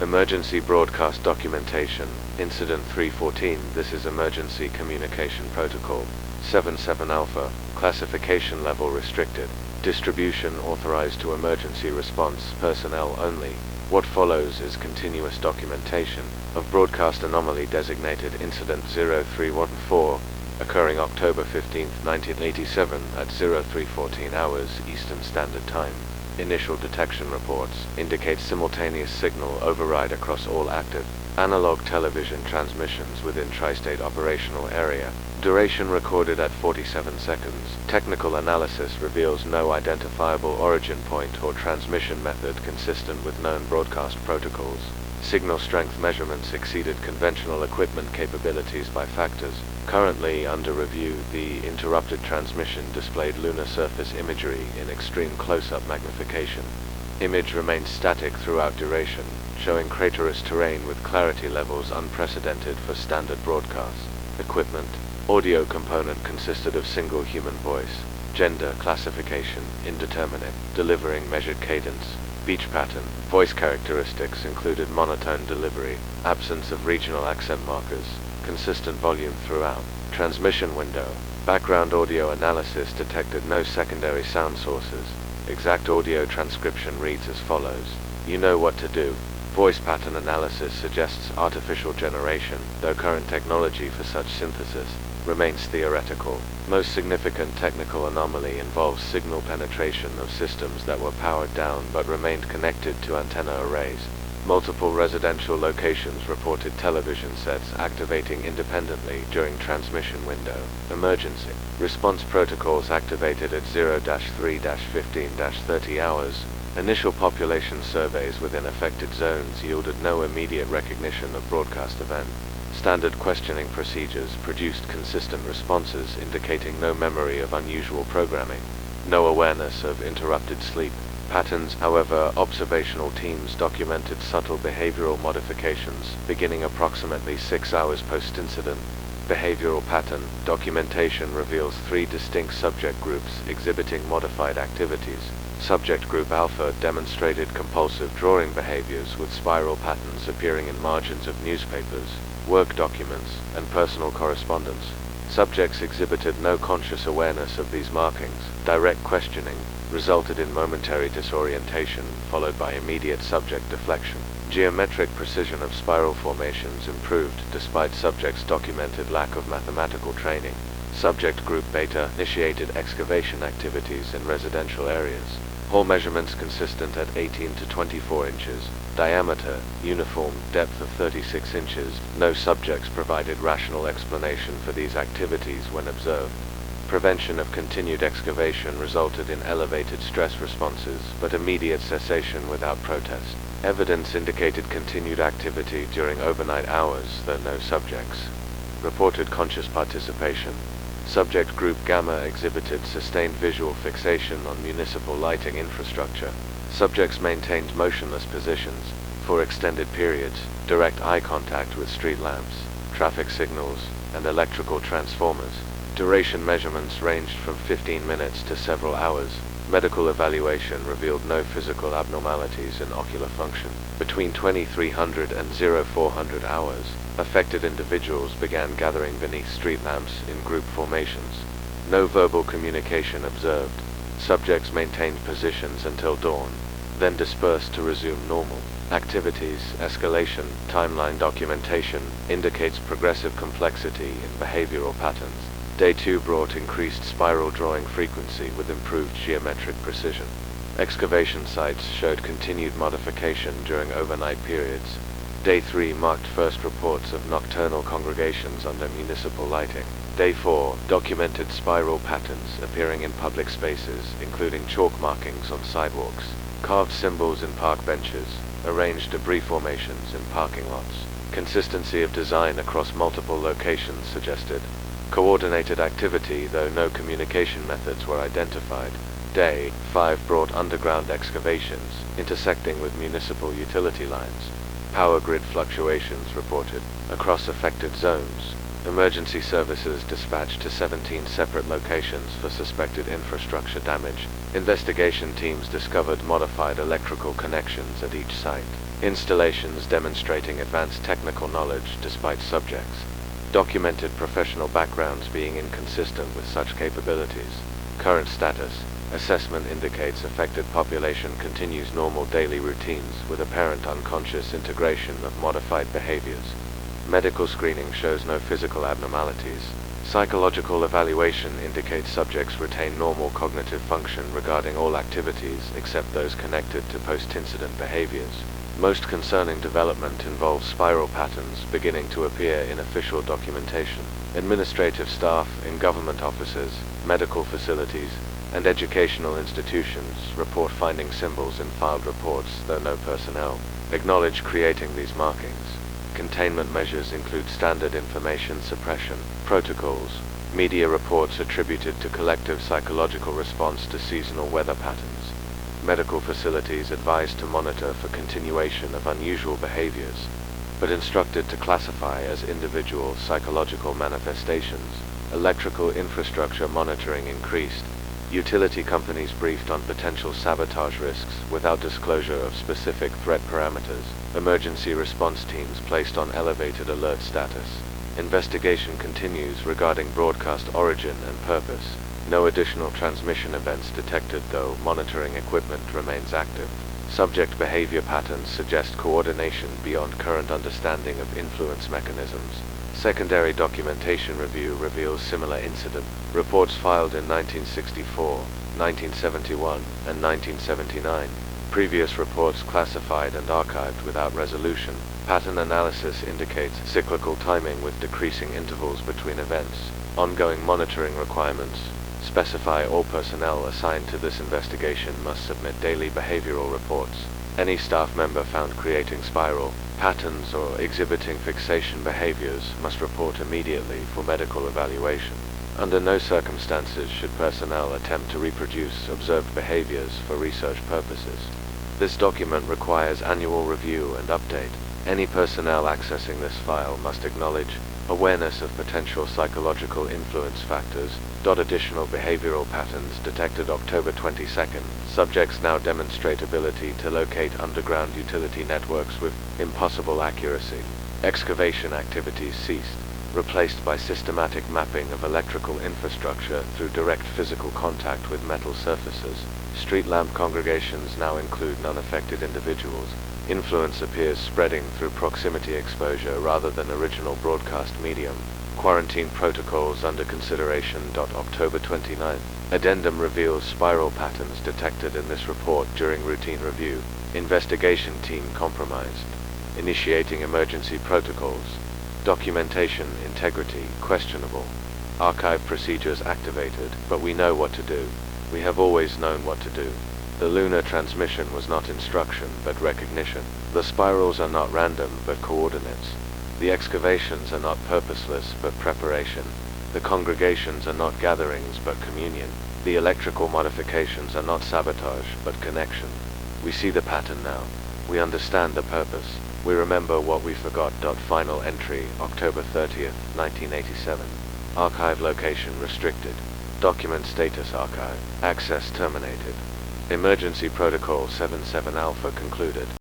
Emergency broadcast documentation. Incident 314. This is Emergency Communication Protocol 77 Alpha. Classification level restricted. Distribution authorized to emergency response personnel only. What follows is continuous documentation of broadcast anomaly designated Incident 0314, occurring October 15, 1987 at 0314 hours Eastern Standard Time. Initial detection reports indicate simultaneous signal override across all active analog television transmissions within Tri-State Operational Area. Duration recorded at 47 seconds. Technical analysis reveals no identifiable origin point or transmission method consistent with known broadcast protocols. Signal strength measurements exceeded conventional equipment capabilities by factors. Currently under review, the interrupted transmission displayed lunar surface imagery in extreme close-up magnification. Image remained static throughout duration, showing craterous terrain with clarity levels unprecedented for standard broadcasts. Equipment. Audio component consisted of single human voice. Gender classification indeterminate. Delivering measured cadence. Speech pattern. Voice characteristics included monotone delivery, absence of regional accent markers, consistent volume throughout. Transmission window. Background audio analysis detected no secondary sound sources. Exact audio transcription reads as follows. You know what to do. Voice pattern analysis suggests artificial generation, though current technology for such synthesis remains theoretical. Most significant technical anomaly involves signal penetration of systems that were powered down but remained connected to antenna arrays. Multiple residential locations reported television sets activating independently during transmission window. Emergency response protocols activated at 0-3-15-30 hours. Initial population surveys within affected zones yielded no immediate recognition of broadcast event. Standard questioning procedures produced consistent responses indicating no memory of unusual programming, no awareness of interrupted sleep patterns. However, observational teams documented subtle behavioral modifications beginning approximately 6 hours post-incident. Behavioral pattern documentation reveals 3 distinct subject groups exhibiting modified activities. Subject Group Alpha demonstrated compulsive drawing behaviors with spiral patterns appearing in margins of newspapers, work documents, and personal correspondence. Subjects exhibited no conscious awareness of these markings. Direct questioning resulted in momentary disorientation, followed by immediate subject deflection. Geometric precision of spiral formations improved despite subjects' documented lack of mathematical training. Subject Group Beta initiated excavation activities in residential areas. Hole measurements consistent at 18 to 24 inches. Diameter, uniform, depth of 36 inches. No subjects provided rational explanation for these activities when observed. Prevention of continued excavation resulted in elevated stress responses, but immediate cessation without protest. Evidence indicated continued activity during overnight hours, though no subjects reported conscious participation. Subject Group Gamma exhibited sustained visual fixation on municipal lighting infrastructure. Subjects maintained motionless positions for extended periods, direct eye contact with street lamps, traffic signals, and electrical transformers. Duration measurements ranged from 15 minutes to several hours. Medical evaluation revealed no physical abnormalities in ocular function. Between 2300 and 0400 hours, affected individuals began gathering beneath street lamps in group formations. No verbal communication observed. Subjects maintained positions until dawn, then dispersed to resume normal activities. Escalation timeline documentation indicates progressive complexity in behavioral patterns. Day 2 brought increased spiral drawing frequency with improved geometric precision. Excavation sites showed continued modification during overnight periods. Day 3 marked first reports of nocturnal congregations under municipal lighting. Day 4 documented spiral patterns appearing in public spaces, including chalk markings on sidewalks, carved symbols in park benches, arranged debris formations in parking lots. Consistency of design across multiple locations suggested coordinated activity, though no communication methods were identified. Day 5 brought underground excavations, intersecting with municipal utility lines. Power grid fluctuations reported across affected zones. Emergency services dispatched to 17 separate locations for suspected infrastructure damage. Investigation teams discovered modified electrical connections at each site. Installations demonstrating advanced technical knowledge despite subjects. Documented professional backgrounds being inconsistent with such capabilities. Current status. Assessment indicates affected population continues normal daily routines with apparent unconscious integration of modified behaviors. Medical screening shows no physical abnormalities. Psychological evaluation indicates subjects retain normal cognitive function regarding all activities except those connected to post-incident behaviors. Most concerning development involves spiral patterns beginning to appear in official documentation. Administrative staff in government offices, medical facilities, and educational institutions report finding symbols in filed reports, though no personnel acknowledge creating these markings. Containment measures include standard information suppression protocols, media reports attributed to collective psychological response to seasonal weather patterns. Medical facilities advised to monitor for continuation of unusual behaviors, but instructed to classify as individual psychological manifestations. Electrical infrastructure monitoring increased. Utility companies briefed on potential sabotage risks without disclosure of specific threat parameters. Emergency response teams placed on elevated alert status. Investigation continues regarding broadcast origin and purpose. No additional transmission events detected, though monitoring equipment remains active. Subject behavior patterns suggest coordination beyond current understanding of influence mechanisms. Secondary documentation review reveals similar incident. Reports filed in 1964, 1971, and 1979. Previous reports classified and archived without resolution. Pattern analysis indicates cyclical timing with decreasing intervals between events. Ongoing monitoring requirements specify all personnel assigned to this investigation must submit daily behavioral reports. Any staff member found creating spiral patterns or exhibiting fixation behaviors must report immediately for medical evaluation. Under no circumstances should personnel attempt to reproduce observed behaviors for research purposes. This document requires annual review and update. Any personnel accessing this file must acknowledge awareness of potential psychological influence factors. Additional behavioral patterns detected October 22nd. Subjects now demonstrate ability to locate underground utility networks with impossible accuracy. Excavation activities ceased, replaced by systematic mapping of electrical infrastructure through direct physical contact with metal surfaces. Street lamp congregations now include unaffected individuals. Influence appears spreading through proximity exposure rather than original broadcast medium. Quarantine protocols under consideration. October 29th. Addendum reveals spiral patterns detected in this report during routine review. Investigation team compromised. Initiating emergency protocols. Documentation integrity questionable. Archive procedures activated, but we know what to do. We have always known what to do. The lunar transmission was not instruction, but recognition. The spirals are not random, but coordinates. The excavations are not purposeless, but preparation. The congregations are not gatherings, but communion. The electrical modifications are not sabotage, but connection. We see the pattern now. We understand the purpose. We remember what we forgot. Final entry, October 30th, 1987. Archive location restricted. Document status archive. Access terminated. Emergency Protocol 77 Alpha concluded.